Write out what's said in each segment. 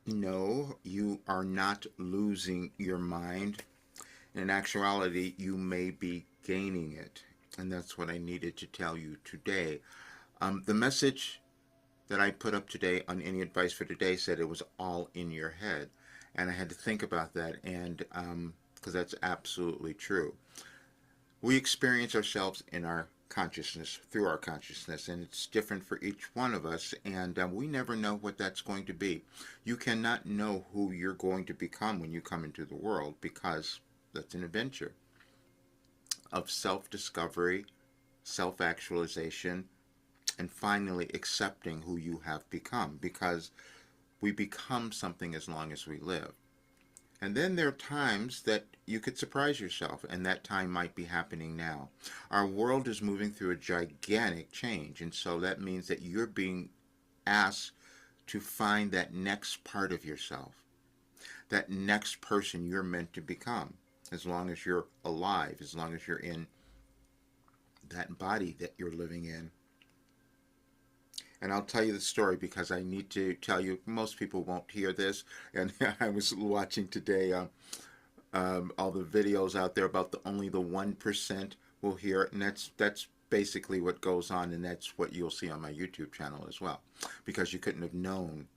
No, you are not losing your mind. In actuality, you may be gaining it. And that's what I needed to tell you today. The message that I put up today on Any Advice for Today said it was all in your head. And I had to think about that, and because that's absolutely true. We experience ourselves in our consciousness, through our consciousness, and it's different for each one of us, and we never know what that's going to be. You cannot know who you're going to become when you come into the world, because that's an adventure of self discovery, self actualization, and finally accepting who you have become, because we become something as long as we live. And then there are times that you could surprise yourself, and that time might be happening now. Our world is moving through a gigantic change, and so that means that you're being asked to find that next part of yourself, that next person you're meant to become, as long as you're alive, as long as you're in that body that you're living in. And I'll tell you the story because I need to tell you, most people won't hear this. And I was watching today all the videos out there about only the 1% will hear it. And that's basically what goes on. And that's what you'll see on my YouTube channel as well. Because you couldn't have known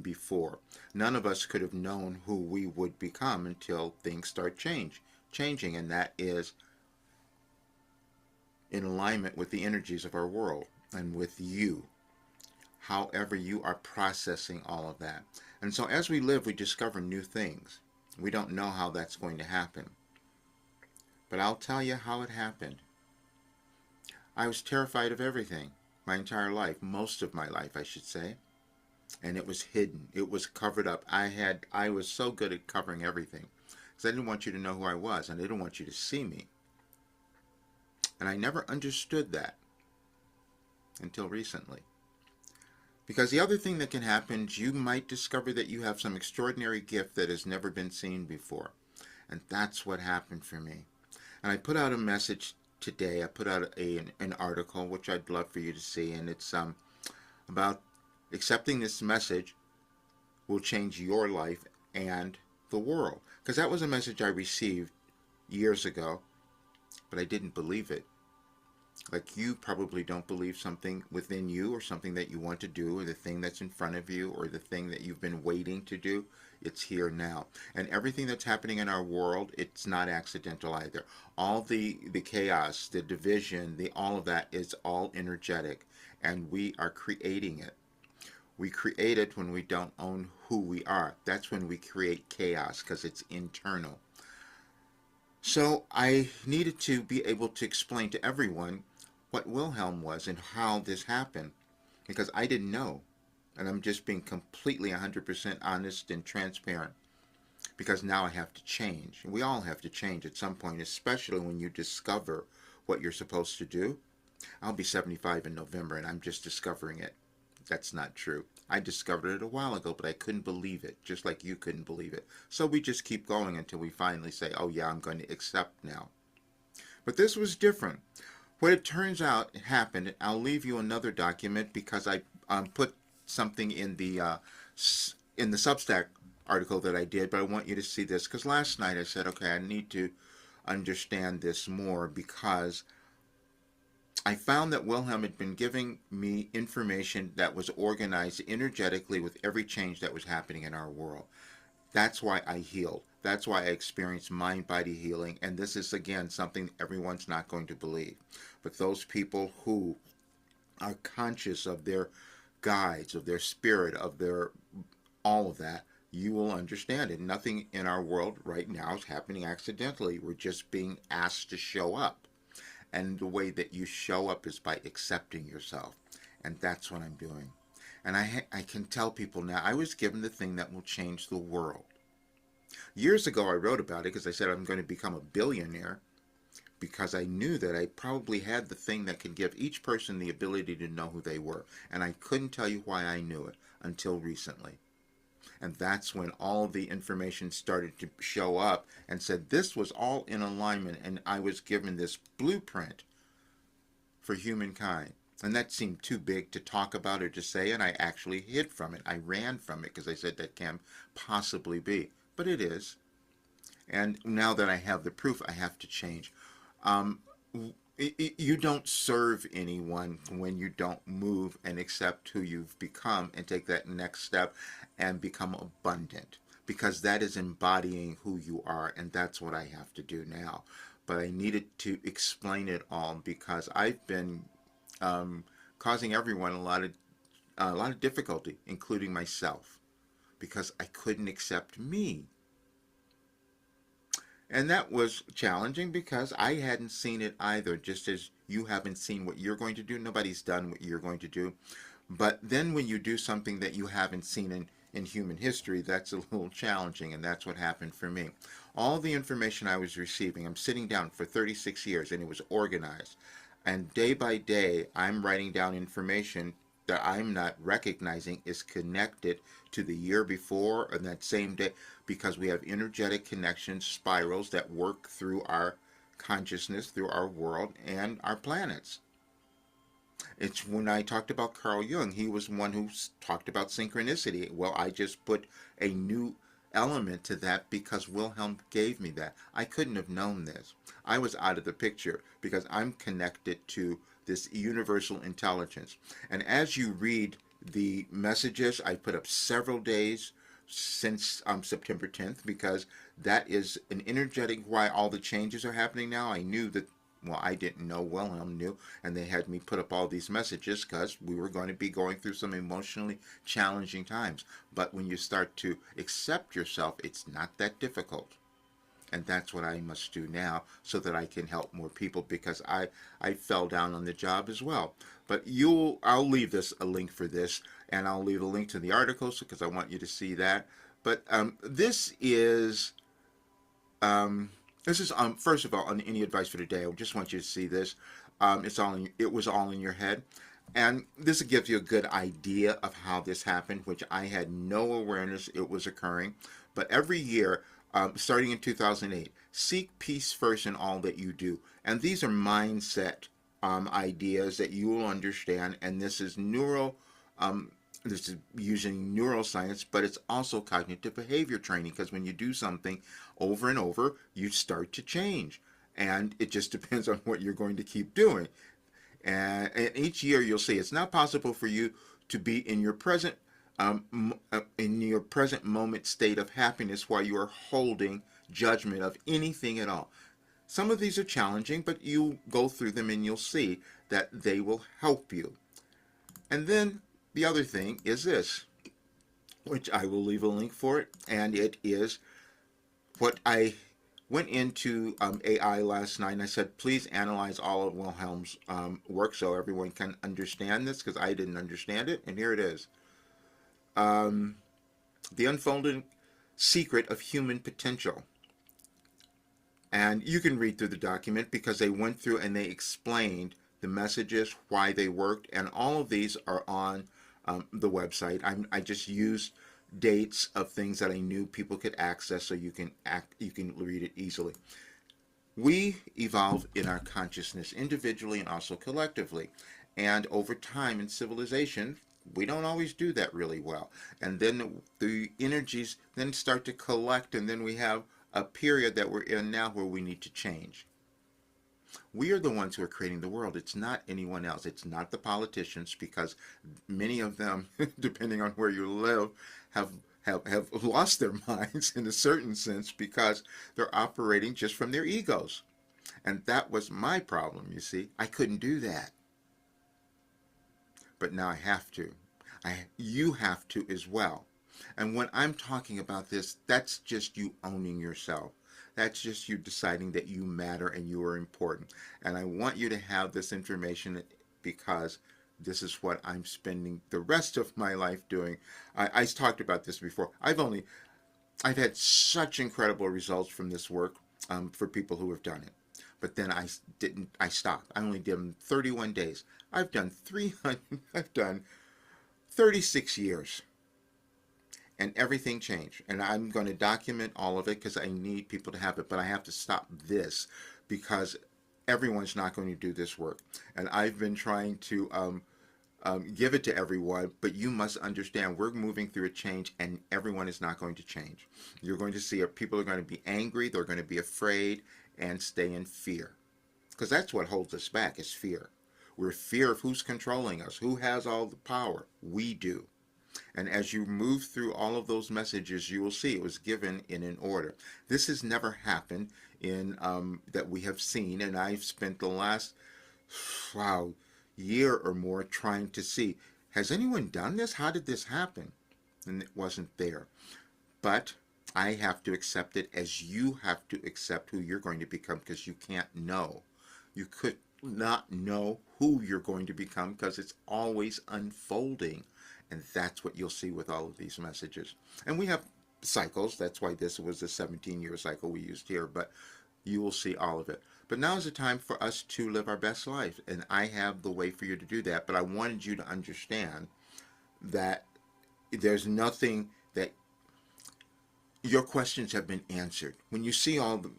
before. None of us could have known who we would become until things start changing. And that is in alignment with the energies of our world and with you. However you are processing all of that. And so as we live, we discover new things. We don't know how that's going to happen. But I'll tell you how it happened. I was terrified of everything my entire life, most of my life, I should say. And it was hidden. It was covered up. I was so good at covering everything because I didn't want you to know who I was, and I didn't want you to see me. And I never understood that until recently. Because the other thing that can happen is you might discover that you have some extraordinary gift that has never been seen before. And that's what happened for me. And I put out a message today. I put out an article, which I'd love for you to see. And it's about accepting this message will change your life and the world. Because that was a message I received years ago, but I didn't believe it. Like you probably don't believe something within you or something that you want to do or the thing that's in front of you or the thing that you've been waiting to do. It's here now. And everything that's happening in our world, it's not accidental either. All the chaos, the division, all of that is all energetic, and we are creating it. We create it when we don't own who we are. That's when we create chaos because it's internal. So I needed to be able to explain to everyone what Wilhelm was and how this happened, because I didn't know. And I'm just being completely 100% honest and transparent, because now I have to change. And we all have to change at some point, especially when you discover what you're supposed to do. I'll be 75 in November, and I'm just discovering it. That's not true. I discovered it a while ago, but I couldn't believe it, just like you couldn't believe it. So we just keep going until we finally say, oh yeah, I'm going to accept now. But this was different. What it turns out happened, I'll leave you another document because I put something in the Substack article that I did, but I want you to see this because last night I said, okay, I need to understand this more because I found that Wilhelm had been giving me information that was organized energetically with every change that was happening in our world. That's why I healed. That's why I experienced mind-body healing. And this is, again, something everyone's not going to believe. But those people who are conscious of their guides, of their spirit, of their all of that, you will understand it. Nothing in our world right now is happening accidentally. We're just being asked to show up. And the way that you show up is by accepting yourself. And that's what I'm doing. And I can tell people now, I was given the thing that will change the world. Years ago, I wrote about it because I said I'm going to become a billionaire because I knew that I probably had the thing that could give each person the ability to know who they were. And I couldn't tell you why I knew it until recently. And that's when all the information started to show up and said this was all in alignment, and I was given this blueprint for humankind. And that seemed too big to talk about or to say, and I actually hid from it. I ran from it because I said that can't possibly be. But it is. And now that I have the proof, I have to change. Um, you don't serve anyone when you don't move and accept who you've become and take that next step and become abundant, because that is embodying who you are, and that's what I have to do now. But I needed to explain it all because I've been um, causing everyone a lot of difficulty, including myself, because I couldn't accept me. And that was challenging because I hadn't seen it either, just as you haven't seen what you're going to do. Nobody's done what you're going to do. But then when you do something that you haven't seen in human history, that's a little challenging, and that's what happened for me. All the information I was receiving, I'm sitting down for 36 years, and it was organized. And day by day, I'm writing down information that I'm not recognizing is connected to the year before and that same day, because we have energetic connections, spirals that work through our consciousness, through our world, and our planets. It's when I talked about Carl Jung, he was one who talked about synchronicity. Well, I just put a new element to that because Wilhelm gave me that. I couldn't have known this. I was out of the picture because I'm connected to this universal intelligence. And as you read the messages, I put up several days since September 10th, because that is an energetic why all the changes are happening now. I knew that, well, I didn't know, Wilhelm knew, and they had me put up all these messages because we were going to be going through some emotionally challenging times. But when you start to accept yourself, it's not that difficult. And that's what I must do now so that I can help more people, because I fell down on the job as well. But I'll leave this a link for this, and I'll leave a link to the articles because I want you to see that. But this is first of all, on any advice for today, I just want you to see this. It was all in your head. And this gives you a good idea of how this happened, which I had no awareness it was occurring. But every year, starting in 2008, seek peace first in all that you do. And these are mindset ideas that you will understand. And this is this is using neuroscience, but it's also cognitive behavior training, because when you do something over and over, you start to change. And it just depends on what you're going to keep doing. And each year you'll see it's not possible for you to be in your present moment state of happiness while you are holding judgment of anything at all. Some of these are challenging, but you go through them and you'll see that they will help you. And then the other thing is this, which I will leave a link for it, and it is what I went into AI last night, and I said, please analyze all of Wilhelm's work so everyone can understand this, because I didn't understand it, and here it is. The Unfolding Secret of Human Potential. And you can read through the document because they went through and they explained the messages, why they worked, and all of these are on the website. I just used dates of things that I knew people could access so you can read it easily. We evolve in our consciousness individually and also collectively. And over time in civilization, we don't always do that really well. And then the energies then start to collect, and then we have a period that we're in now where we need to change. We are the ones who are creating the world. It's not anyone else. It's not the politicians, because many of them, depending on where you live, have lost their minds in a certain sense because they're operating just from their egos. And that was my problem, you see. I couldn't do that. But now I have to. You have to as well. And when I'm talking about this, that's just you owning yourself. That's just you deciding that you matter and you are important. And I want you to have this information because this is what I'm spending the rest of my life doing. I talked about this before. I've had such incredible results from this work for people who have done it. But then I stopped. I only did them 31 days. I've done 36 years. And everything changed. And I'm going to document all of it because I need people to have it. But I have to stop this because everyone's not going to do this work. And I've been trying to give it to everyone, but you must understand we're moving through a change, and everyone is not going to change. You're going to see people are going to be angry, they're going to be afraid, and stay in fear. Because that's what holds us back, is fear. We're fear of who's controlling us, who has all the power. We do. And as you move through all of those messages, you will see it was given in an order. This has never happened in that we have seen, and I've spent the last year or more trying to see, has anyone done this? How did this happen? And it wasn't there. But I have to accept it, as you have to accept who you're going to become, because you can't know. You could not know who you're going to become because it's always unfolding. And that's what you'll see with all of these messages. And we have cycles. That's why this was the 17-year cycle we used here. But you will see all of it. But now is the time for us to live our best life. And I have the way for you to do that. But I wanted you to understand that there's nothing that your questions have been answered. When you see all the,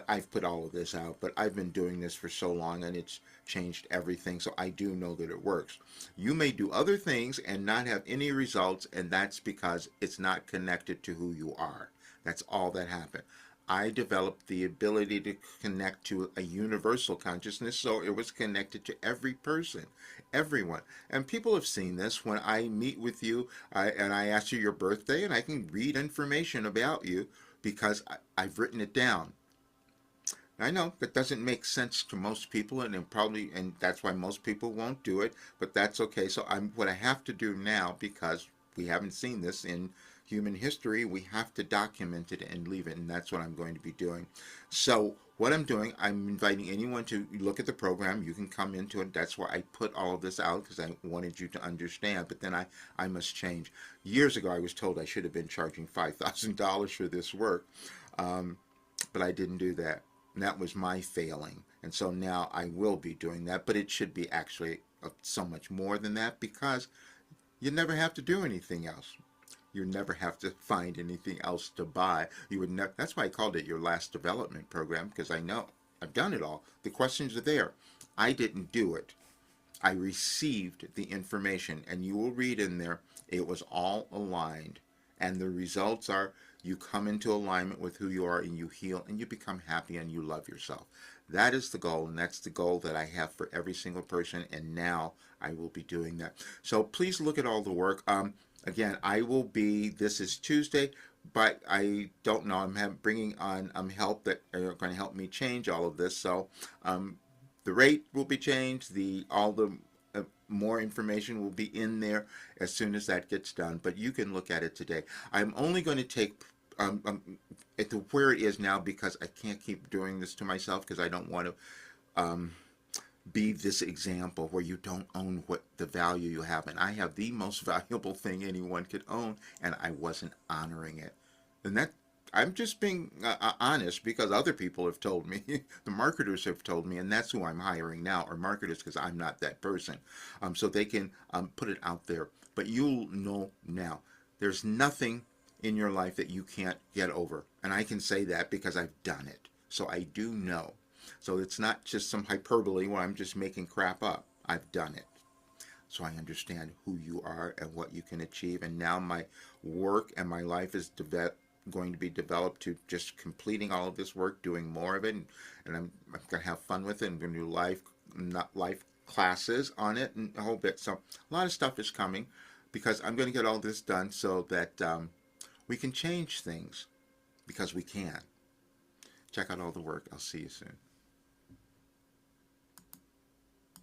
I've put all of this out, but I've been doing this for so long and it's changed everything. So I do know that it works. You may do other things and not have any results, and that's because it's not connected to who you are. That's all that happened. I developed the ability to connect to a universal consciousness, so it was connected to every person, everyone. And people have seen this when I meet with you and I ask you your birthday, and I can read information about you because I've written it down. I know that doesn't make sense to most people, and that's why most people won't do it, but that's okay. So what I have to do now, because we haven't seen this in human history, we have to document it and leave it, and that's what I'm going to be doing. So what I'm doing, I'm inviting anyone to look at the program. You can come into it. That's why I put all of this out, because I wanted you to understand, but then I must change. Years ago, I was told I should have been charging $5,000 for this work, but I didn't do that. And that was my failing. And so now I will be doing that, but it should be actually so much more than that, because you never have to do anything else. You never have to find anything else to buy. You would never. That's why I called it your last development program, because I know I've done it all. The questions are there. I didn't do it. I received the information, and you will read in there, it was all aligned. And the results are, you come into alignment with who you are, and you heal, and you become happy, and you love yourself. That is the goal, and that's the goal that I have for every single person, and now I will be doing that. So please look at all the work. Again, this is Tuesday, but I don't know. I'm bringing on help that are going to help me change all of this. So the rate will be changed. All the more information will be in there as soon as that gets done. But you can look at it today. I'm only going to take it to where it is now, because I can't keep doing this to myself, because I don't want to be this example where you don't own what the value you have. And I have the most valuable thing anyone could own, and I wasn't honoring it. And that, I'm just being honest, because other people have told me, the marketers have told me, and that's who I'm hiring now, are marketers, because I'm not that person. So they can put it out there. But you'll know now, there's nothing in your life that you can't get over. And I can say that because I've done it. So I do know. So it's not just some hyperbole where I'm just making crap up. I've done it. So I understand who you are and what you can achieve. And now my work and my life is going to be developed to just completing all of this work, doing more of it. And I'm going to have fun with it. I'm going to do life classes on it and a whole bit. So a lot of stuff is coming, because I'm going to get all this done so that we can change things, because we can. Check out all the work. I'll see you soon.